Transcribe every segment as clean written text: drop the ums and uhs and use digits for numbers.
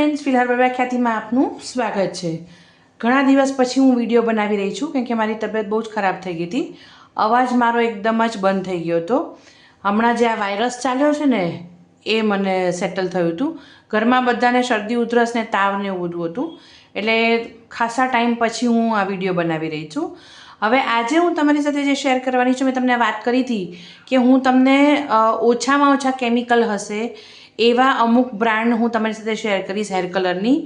Friends, ફિલહાલ વ્યાખ્યાતિમાં આપનું સ્વાગત છે। ઘણા દિવસ પછી હું વિડીયો બનાવી રહી છું, કેમ કે મારી તબિયત બહુ જ ખરાબ થઈ ગઈ હતી। અવાજ મારો એકદમ જ બંધ થઈ ગયો હતો। હમણાં જે આ વાયરસ ચાલ્યો છે ને એ મને સેટલ થયું હતું। ઘરમાં બધાને શરદી ઉધરસ ને તાવ ને એવું બધું હતું, એટલે ખાસા ટાઈમ પછી હું આ વિડીયો બનાવી રહી છું। હવે આજે હું તમારી સાથે જે શેર કરવાની છું, મેં તમને વાત કરી હતી કે હું તમને ઓછામાં ઓછા કેમિકલ હશે એવા અમુક બ્રાન્ડ હું તમારી સાથે શેર કરીશ હેર કલરની।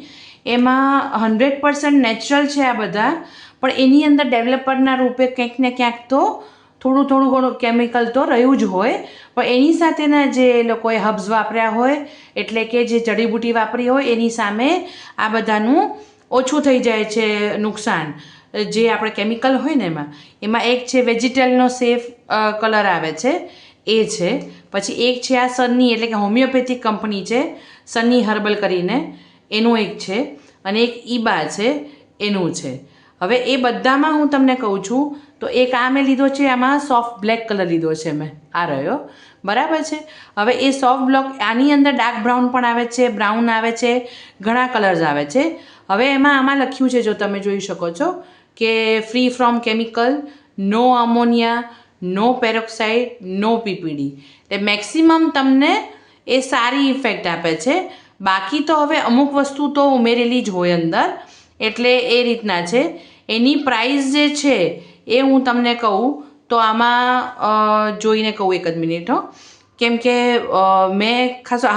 એમાં 100% નેચરલ છે આ બધા, પણ એની અંદર ડેવલપરના રૂપે ક્યાંક ને ક્યાંક તો થોડું ઘણું કેમિકલ તો રહ્યું જ હોય, પણ એની સાથેના જે લોકોએ હર્બ્સ વાપર્યા હોય, એટલે કે જે જડીબુટી વાપરી હોય, એની સામે આ બધાનું ઓછું થઈ જાય છે નુકસાન। જે આપણે કેમિકલ હોય ને એમાં એક છે વેજીટલનો સેફ કલર આવે છે, એ છે। પછી એક છે આ સની, એટલે કે હોમિયોપેથિક કંપની છે સની હર્બલ કરીને, એનું એક છે, અને એક ઈબા છે એનું છે। હવે એ બધામાં હું તમને કહું છું તો એક આ મેં લીધો છે, આમાં સોફ્ટ બ્લેક કલર લીધો છે મેં, આ રહ્યો, બરાબર છે। હવે એ સોફ્ટ બ્લેક, આની અંદર ડાર્ક બ્રાઉન પણ આવે છે, બ્રાઉન આવે છે, ઘણા કલર્સ આવે છે। હવે આમાં લખ્યું છે, જો તમે જોઈ શકો છો કે free from chemical, no ammonia, no peroxide, no PPD, એટલે મેક્સિમમ તમને એ સારી ઇફેક્ટ આપે છે। બાકી તો હવે અમુક વસ્તુ તો ઉમેરેલી જ હોય અંદર, એટલે એ રીતના છે। એની પ્રાઇસ જે છે એ હું તમને કહું તો આમાં જોઈને કહું, એક જ મિનિટ હો, કેમ કે મેં ખાસો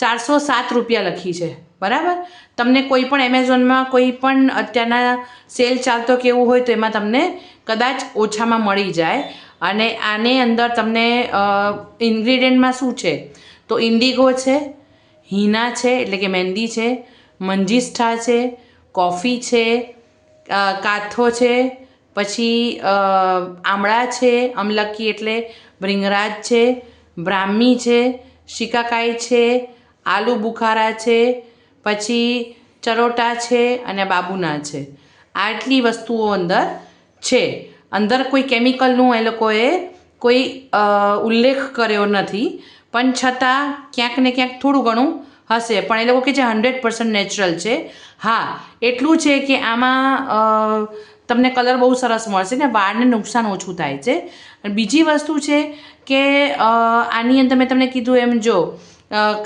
407 રૂપિયા લખી છે, બરાબર। તમને કોઈ પણ એમેઝોનમાં કોઈ પણ અત્યારના સેલ ચાલતો કેવું હોય તો એમાં તમને કદાચ ઓછામાં મળી જાય। અને આને અંદર તમને ઇન્ગ્રીડિયન્ટમાં શું છે તો ઇન્ડિગો છે, હિના છે એટલે કે મહેંદી છે, મંજીષ્ઠા છે, કોફી છે, કાથો છે, પછી આમળા છે, અમલકી એટલે ભૃંગરાજ છે, બ્રાહ્મી છે, શિકાકાઈ છે, આલુ બુખારા છે, પછી ચરોટા છે અને બાબુના છે। આટલી વસ્તુઓ અંદર છે। અંદર કોઈ કેમિકલનું એ લોકોએ કોઈ ઉલ્લેખ કર્યો નથી, પણ છતાં ક્યાંક ને ક્યાંક થોડું ઘણું હશે, પણ એ લોકો કે જે 100% નેચરલ છે। હા, એટલું છે કે આમાં તમને કલર બહુ સરસ મળશે ને વાળને નુકસાન ઓછું થાય છે। અને બીજી વસ્તુ છે કે આની અંદર મેં તમને કીધું એમ, જો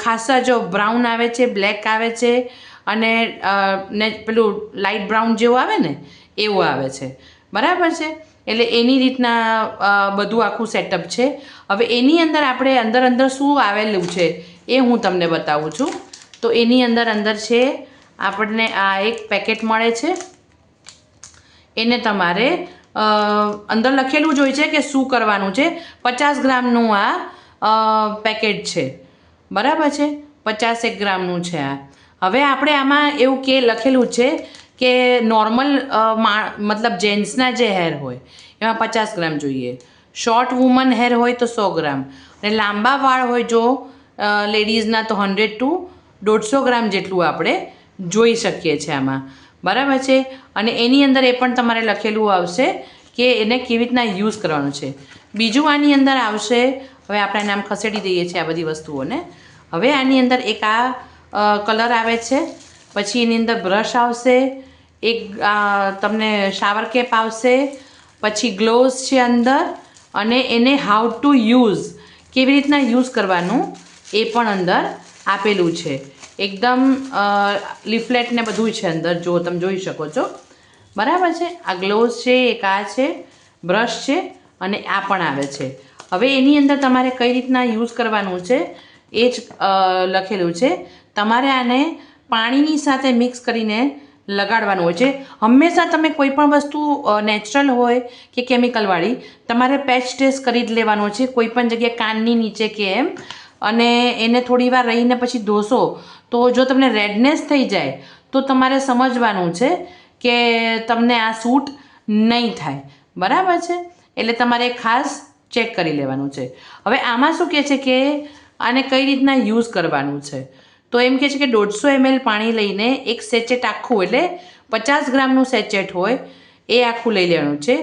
ખાસા જો બ્રાઉન આવે છે, બ્લેક આવે છે, અને ને પેલું લાઇટ બ્રાઉન જેવું આવે ને એવું આવે છે, બરાબર છે। એટલે એની રીતના બધું આખું સેટઅપ છે। હવે એની અંદર આપણે અંદર શું આવેલું છે એ હું તમને બતાવું છું। તો એની અંદર છે આપણને આ એક પેકેટ મળે છે, એને તમારે અંદર લખેલું જ હોય છે કે શું કરવાનું છે। 50 ગ્રામનું આ પેકેટ છે, બરાબર છે, 50 ગ્રામનું છે આ। હવે આપણે આમાં એવું કે લખેલું છે કે નોર્મલ મતલબ જેન્ટ્સના જે હેર હોય એમાં 50 ગ્રામ જોઈએ, શોર્ટ વુમન હેર હોય તો 100 ગ્રામ, અને લાંબા વાળ હોય જો લેડીઝના તો 100 to 150 ગ્રામ જેટલું આપણે જોઈ શકીએ છીએ આમાં, બરાબર છે। અને એની અંદર એ પણ તમારે લખેલું આવશે કે એને કેવી રીતના યુઝ કરવાનું છે। બીજું આની અંદર આવશે, હવે આપણે નામ ખસેડી દઈએ છીએ આ બધી વસ્તુઓને। હવે આની અંદર એક આ કલર આવે છે, પછી એની અંદર બ્રશ આવશે, એક તમને શાવર કેપ આવશે, પછી ગ્લોવ્સ છે અંદર, અને એને હાઉ ટુ યુઝ, કેવી રીતના યુઝ કરવાનું એ પણ અંદર આપેલું છે। એકદમ લીફલેટ ને બધું છે અંદર, જો તમે જોઈ શકો છો, બરાબર છે। આ ગ્લોવ્સ છે, એક આ છે, બ્રશ છે, અને આ પણ આવે છે। હવે એની અંદર તમારે કઈ રીતના યુઝ કરવાનું છે એ જ લખેલું છે। તમારે આને પાણીની સાથે મિક્સ કરીને લગાડવાનું હોય છે। હંમેશા તમે કોઈ પણ વસ્તુ નેચરલ હોય કે કેમિકલવાળી, તમારે પેચ ટેસ્ટ કરી જ લેવાનો છે કોઈ પણ જગ્યાએ, કાનની નીચે કે એમ, અને એને થોડી વાર રહીને પછી ધોશો તો જો તમને રેડનેસ થઈ જાય તો તમારે સમજવાનું છે કે તમને આ સૂટ નહીં થાય, બરાબર છે। એટલે તમારે ખાસ ચેક કરી લેવાનું છે। હવે આમાં શું કહે છે કે આને કઈ રીતના યુઝ કરવાનું છે, તો એમ કહે છે કે 150 ml પાણી લઈને એક સેચેટ આખું, એટલે 50 ગ્રામનું સેચેટ હોય એ આખું લઈ લેવાનું છે।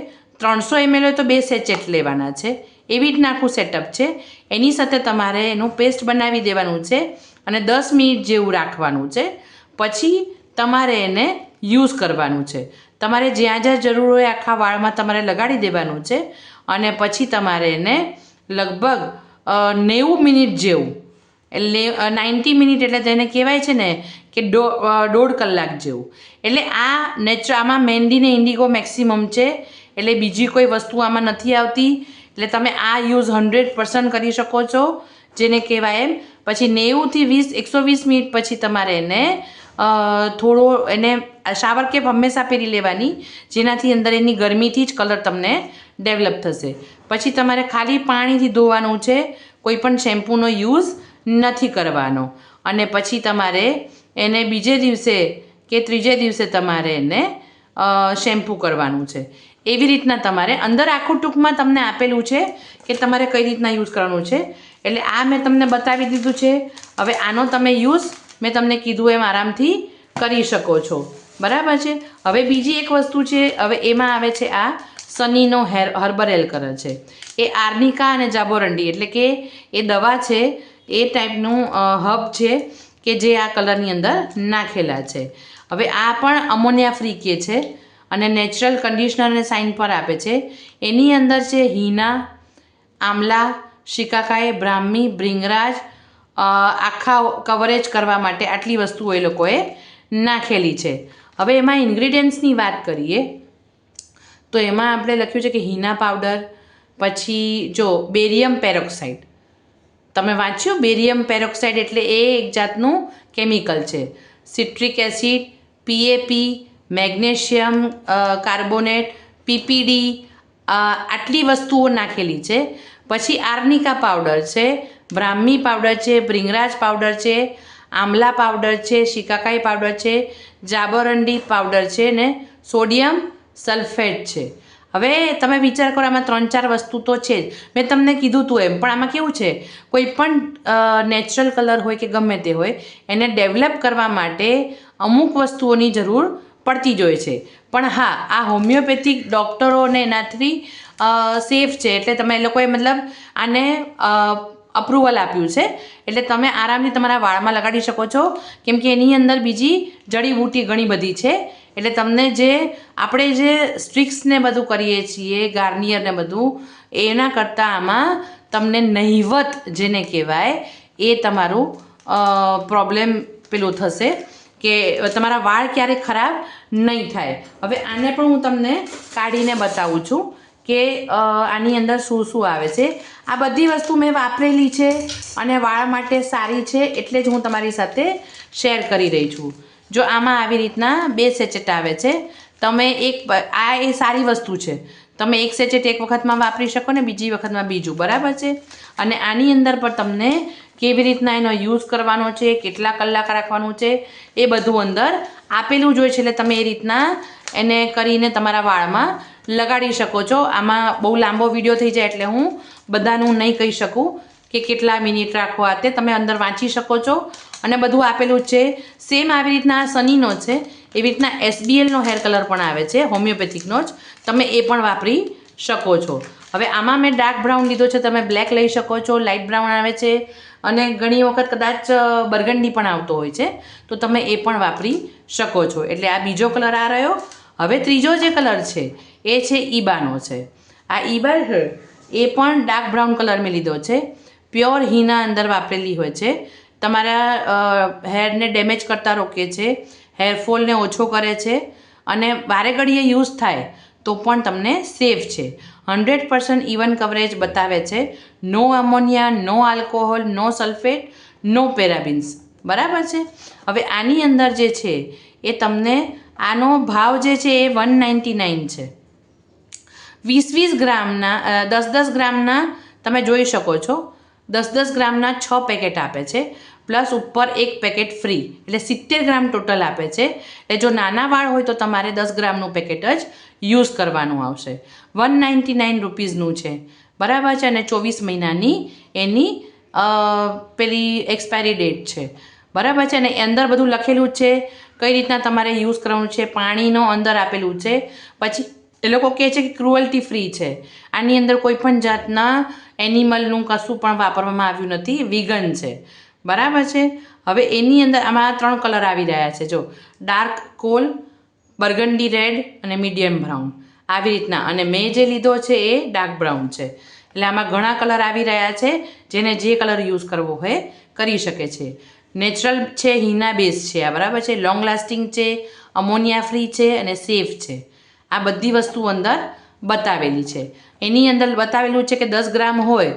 300 ml હોય તો 2 સેચેટ લેવાના છે, એવી રીતના આખું સેટઅપ છે। એની સાથે તમારે એનું પેસ્ટ બનાવી દેવાનું છે અને 10 મિનિટ જેવું રાખવાનું છે, પછી તમારે એને યુઝ કરવાનું છે. તમારે જ્યાં જ્યાં જરૂર હોય આખા વાળમાં તમારે લગાડી દેવાનું છે અને પછી તમારે એને લગભગ 90 મિનિટ જેવું, એટલે 90 મિનિટ એટલે તેને કહેવાય છે ને કે 1.5 કલાક જેવું. એટલે આ આમાં મહેંદી ને ઇન્ડિગો મેક્સિમમ છે, એટલે બીજી કોઈ વસ્તુ આમાં નથી આવતી. એટલે તમે આ યુઝ 100% કરી શકો છો, જેને કહેવાય એમ. પછી 90 થી 120 મિનિટ પછી તમારે એને થોડો એને શાવર કેપ હંમેશા પહેરી લેવાની, જેનાથી અંદર એની ગરમીથી જ કલર તમને ડેવલપ થશે. પછી તમારે ખાલી પાણીથી ધોવાનું છે, કોઈ પણ શેમ્પૂનો યુઝ નથી કરવાનો. અને પછી તમારે એને બીજે દિવસે કે ત્રીજે દિવસે તમારે એને શેમ્પૂ કરવાનું છે. એવી રીતના તમારે અંદર આખું ટૂંકમાં તમને આપેલું છે કે તમારે કઈ રીતના યુઝ કરવાનું છે. એટલે આ મેં તમને બતાવી દીધું છે. હવે આનો તમે યુઝ મેં તમને કીધું એમ આરામથી કરી શકો છો, બરાબર છે. હવે બીજી એક વસ્તુ છે, હવે એમાં આવે છે આ સનીનો હર્બલ કલર છે. એ આર્નિકા અને જાબોરંડી એટલે કે એ દવા છે, એ ટાઈપનું હબ છે કે જે આ કલરની અંદર નાખેલા છે. હવે આ પણ અમોનિયા ફ્રી કે છે અને નેચરલ કન્ડિશનર અને સાઇન પર આપે છે. એની અંદર છે હિના, આમલા, શિકાકાઈ, બ્રાહ્મી, ભૃંગરાજ, આખા કવરેજ કરવા માટે આટલી વસ્તુઓ એ લોકોએ નાખેલી છે. હવે એમાં ઇન્ગ્રીડિયન્ટ્સની વાત કરીએ તો એમાં આપણે લખ્યું છે કે હિના પાવડર, પછી જો બેરિયમ પેરોક્સાઇડ, તમે વાંચ્યું બેરિયમ પેરોક્સાઇડ એટલે એ એક જાતનું કેમિકલ છે. સિટ્રિક એસિડ, પીએપી, મેગ્નેશિયમ કાર્બોનેટ, પીપીડી, આટલી વસ્તુઓ નાખેલી છે. પછી આર્નિકા પાવડર છે, બ્રાહ્મી પાવડર છે, ભૃંગરાજ પાવડર છે, આમલા પાવડર છે, શિકાકાઈ પાવડર છે, જાબોરંડી પાવડર છે ને સોડિયમ સલ્ફેટ છે. હવે તમે વિચાર કરો, આમાં 3-4 વસ્તુ તો છે જ, મેં તમને કીધું હતું એમ. પણ આમાં કેવું છે, કોઈ પણ નેચરલ કલર હોય કે ગમે તે હોય, એને ડેવલપ કરવા માટે અમુક વસ્તુઓની જરૂર પડતી જ હોય છે. પણ હા, આ હોમિયોપેથિક ડૉક્ટરોને એનાથી સેફ છે. એટલે તમે એ લોકોએ મતલબ આને અપ્રુવલ આપ્યું છે. એટલે તમે આરામથી તમારા વાળમાં લગાડી શકો છો, કેમ કે એની અંદર બીજી જડીબૂટી ઘણી બધી છે. એટલે તમને જે આપણે જે સ્ટ્રિક્સ ને બધું કરીએ છીએ, ગાર્નિયર ને બધું, એના કરતાં આમાં તમને નહિવત જેને કહેવાય એ તમારું પ્રોબ્લેમ પેલું થશે કે તમારા વાળ ક્યારેય ખરાબ નહીં થાય. હવે આને પણ હું તમને કાઢીને બતાવું છું કે આની અંદર શું શું આવે છે. આ બધી વસ્તુ મેં વાપરેલી છે અને વાળ માટે સારી છે, એટલે જ હું તમારી સાથે શેર કરી રહી છું. જો આમાં આવી રીતના 2 સેચેટ આવે છે. તમે આ એ સારી વસ્તુ છે, તમે એક સેચેટ એક વખતમાં વાપરી શકો ને બીજી વખતમાં બીજું, બરાબર છે. અને આની અંદર પણ તમને કેવી રીતના એનો યુઝ કરવાનો છે, કેટલા કલાક રાખવાનું છે, એ બધું અંદર આપેલું જ હોય છે. એટલે તમે એ રીતના એને કરીને તમારા વાળમાં લગાડી શકો છો. આમાં બહુ લાંબો વિડીયો થઈ જાય એટલે હું બધાનું નહીં કહી શકું કે કેટલા મિનિટ રાખવા, તે તમે અંદર વાંચી શકો છો અને બધું આપેલું જ છે. સેમ આવી રીતના સનીનો છે, એવી રીતના SBLનો હેર કલર પણ આવે છે, હોમિયોપેથિકનો જ, તમે એ પણ વાપરી શકો છો. હવે આમાં મેં ડાર્ક બ્રાઉન લીધો છે, તમે બ્લેક લઈ શકો છો, લાઇટ બ્રાઉન આવે છે અને ઘણી વખત કદાચ બરગંડી પણ આવતો હોય છે, તો તમે એ પણ વાપરી શકો છો. એટલે આ બીજો કલર આ રહ્યો. હવે ત્રીજો જે કલર છે એ છે ઈબાનો છે. આ ઈબા એ પણ ડાર્ક બ્રાઉન કલર મેં લીધો છે. પ્યોર હિના અંદર વાપરેલી હોય છે. તમારા હેરને ડેમેજ કરતા રોકે છે, હેરફોલને ઓછો કરે છે અને વારે ઘડીએ યુઝ થાય તો પણ તમને સેફ છે. 100% ઇવન કવરેજ બતાવે છે. નો અમોનિયા, નો આલ્કોહોલ, નો સલ્ફેટ, નો પેરાબિન્સ, બરાબર છે. હવે આની અંદર જે છે એ તમને આનો ભાવ જે છે એ 199 છે. 20 ગ્રામના 10 ગ્રામના તમે જોઈ શકો છો. 10 ગ્રામના 6 પેકેટ આપે છે, પ્લસ ઉપર એક પેકેટ ફ્રી, એટલે 70 ગ્રામ ટોટલ આપે છે. એટલે જો નાના વાળ હોય તો તમારે 10 ગ્રામનું પેકેટ જ યુઝ કરવાનું આવશે. 199 રૂપીઝનું છે, બરાબર છે. અને 24 મહિનાની એની પેલી એક્સપાયરી ડેટ છે, બરાબર છે. અને અંદર બધું લખેલું જ છે કઈ રીતના તમારે યુઝ કરવાનું છે. પાણીનો અંદર આપેલું છે. પછી એ લોકો કહે છે કે ક્રુઅલ્ટી ફ્રી છે. આની અંદર કોઈ પણ જાતના એનિમલનું કશું પણ વાપરવામાં આવ્યું નથી, વિગન છે, બરાબર છે. હવે એની અંદર આમાં 3 કલર આવી રહ્યા છે. જો ડાર્ક કોલ, બર્ગન્ડી રેડ અને મીડિયમ બ્રાઉન આવી રીતના. અને મેં જે લીધો છે એ ડાર્ક બ્રાઉન છે. એટલે આમાં ઘણા કલર આવી રહ્યા છે. જેને જે કલર યુઝ કરવો હોય કરી શકે છે. નેચરલ છે, હિના બેઝ છે આ, બરાબર છે. લોંગ લાસ્ટિંગ છે, અમોનિયા ફ્રી છે અને સેફ છે. આ બધી વસ્તુ અંદર બતાવેલી છે. એની અંદર બતાવેલું છે કે 10 ગ્રામ હોય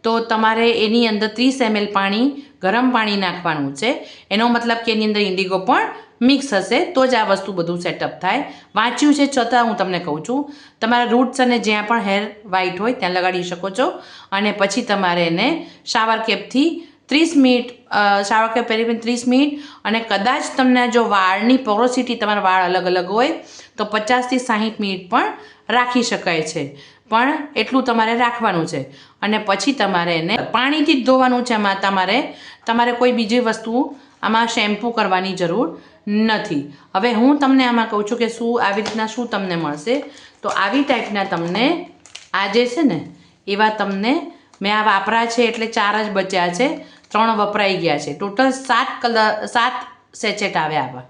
તો તમારે એની અંદર 30 ml પાણી, ગરમ પાણી નાખવાનું છે. એનો મતલબ કે એની અંદર ઇન્ડિગો પણ મિક્સ હશે તો જ આ વસ્તુ બધું સેટઅપ થાય. વાંચ્યું છે છતાં હું તમને કહું છું, તમારા રૂટ્સ અને જ્યાં પણ હેર વ્હાઇટ હોય ત્યાં લગાડી શકો છો. અને પછી તમારે એને શાવર કેપથી 30 મિનિટ શાવર કેપ પહેરી 30 મિનિટ. અને કદાચ તમને જો વાળની પોરોસિટી, તમારા વાળ અલગ અલગ હોય તો 50 થી 60 મિનિટ પણ રાખી શકાય છે. પણ એટલું તમારે રાખવાનું છે. અને પછી તમારે એને પાણીથી જ ધોવાનું છે. આમાં તમારે કોઈ બીજી વસ્તુ આમાં શેમ્પૂ કરવાની જરૂર નથી. હવે હું તમને આમાં કહું છું કે શું આવી રીતના શું તમને મળશે. તો આવી ટાઈપના તમને આ જે છે ને એવા તમને મેં આ વાપરા છે એટલે 4 જ બચ્યા છે, 3 વપરાઈ ગયા છે. ટોટલ 7 સેચેટ આવ્યા આવા.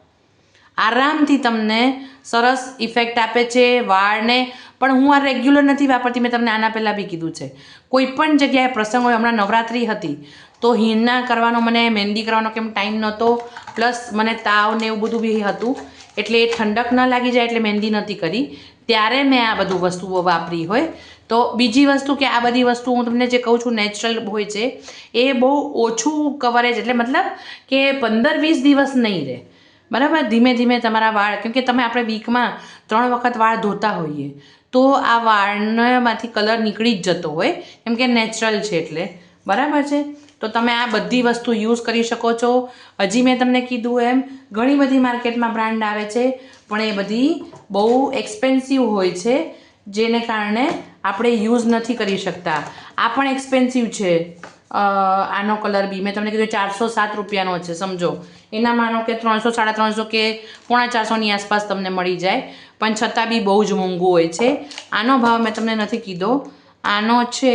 આરામથી તમને સરસ ઇફેક્ટ આપે છે વાળને. પણ હું આ રેગ્યુલર નથી વાપરતી, મેં તમને આના પહેલાં બી કીધું છે. કોઈ પણ જગ્યાએ પ્રસંગ હોય, હમણાં નવરાત્રિ હતી તો હિના કરવાનો, મને મહેંદી કરવાનો કેમ ટાઈમ નહોતો, પ્લસ મને તાવ ને એવું બધું બી હતું, એટલે એ ઠંડક ન લાગી જાય એટલે મહેંદી નથી કરી. ત્યારે મેં આ બધું વસ્તુઓ વાપરી હોય. તો બીજી વસ્તુ કે આ બધી વસ્તુ હું તમને જે કહું છું નેચરલ હોય છે એ બહુ ઓછું કવરેજ, એટલે મતલબ કે 15-20 દિવસ નહીં રહે, બરાબર. ધીમે ધીમે તમારા વાળ, કેમ કે આપણે વીકમાં 3 વખત વાળ ધોતા હોઈએ તો આ વાળમાંથી કલર નીકળી જ જતો હોય, કેમ કે નેચરલ છે એટલે, બરાબર છે. તો તમે આ બધી વસ્તુ યુઝ કરી શકો છો. હજી મેં તમને કીધું એમ ઘણી બધી માર્કેટમાં બ્રાન્ડ આવે છે પણ એ બધી બહુ એક્સપેન્સિવ હોય છે, જેને કારણે આપણે યુઝ નથી કરી શકતા. આ પણ એક્સપેન્સિવ છે. આનો કલર બી મેં તમને કીધું 407 રૂપિયાનો છે, સમજો. એના માનો કે 300-350 કે 450ની આસપાસ તમને મળી જાય, પણ છતાં બી બહુ જ મોંઘું હોય છે. આનો ભાવ મેં તમને નથી કીધો, આનો છે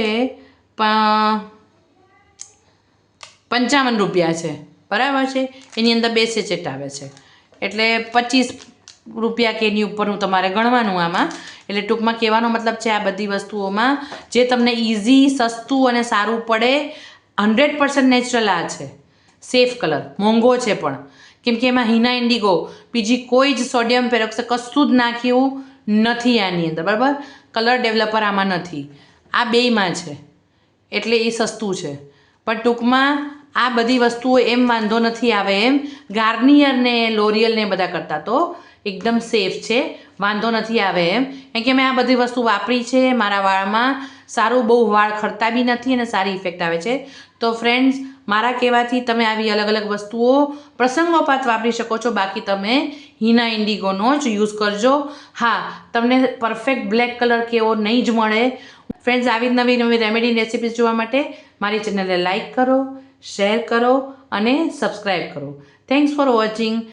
55 રૂપિયા છે, બરાબર છે. એની અંદર 2 સેચેટ આવે છે એટલે 25 રૂપિયા કે એની ઉપરનું તમારે ગણવાનું આમાં. એટલે ટૂંકમાં કહેવાનો મતલબ છે આ બધી વસ્તુઓમાં જે તમને ઇઝી, સસ્તું અને સારું પડે, 100% નેચરલ આ છે. સેફ કલર, મોંઘો છે પણ, કેમ કે એમાં હિના ઇન્ડિગો, બીજી કોઈ જ સોડિયમ પેરોક્સાઇડ કશું જ નાખ્યું નથી આની અંદર, બરાબર. કલર ડેવલપર આમાં નથી, આ બેયમાં છે એટલે એ સસ્તું છે. પણ ટૂંકમાં આ બધી વસ્તુઓ એમ વાંધો નથી આવે એમ. ગાર્નિયર ને લોરિયલ ને બધા કરતાં તો એકદમ સેફ છે, વાંધો નથી આવે એમ. કેમ કે મેં આ બધી વસ્તુ વાપરી છે મારા વાળમાં, સારું, બહુ વાળ ખરતા બી નથી અને સારી ઇફેક્ટ આવે છે. તો ફ્રેન્ડ્સ, મારા કહેવાથી તમે આવી અલગ અલગ વસ્તુઓ પ્રસંગોપાત વાપરી શકો છો. બાકી તમે હિના ઇન્ડિગોનો જ યુઝ કરજો. હા, તમને પરફેક્ટ બ્લેક કલર કેવો નહીં જ મળે. ફ્રેન્ડ્સ, આવી નવી નવી રેમેડી રેસિપીઝ જોવા માટે મારી ચેનલને લાઇક કરો, શેર કરો અને સબસ્ક્રાઈબ કરો. Thanks for watching.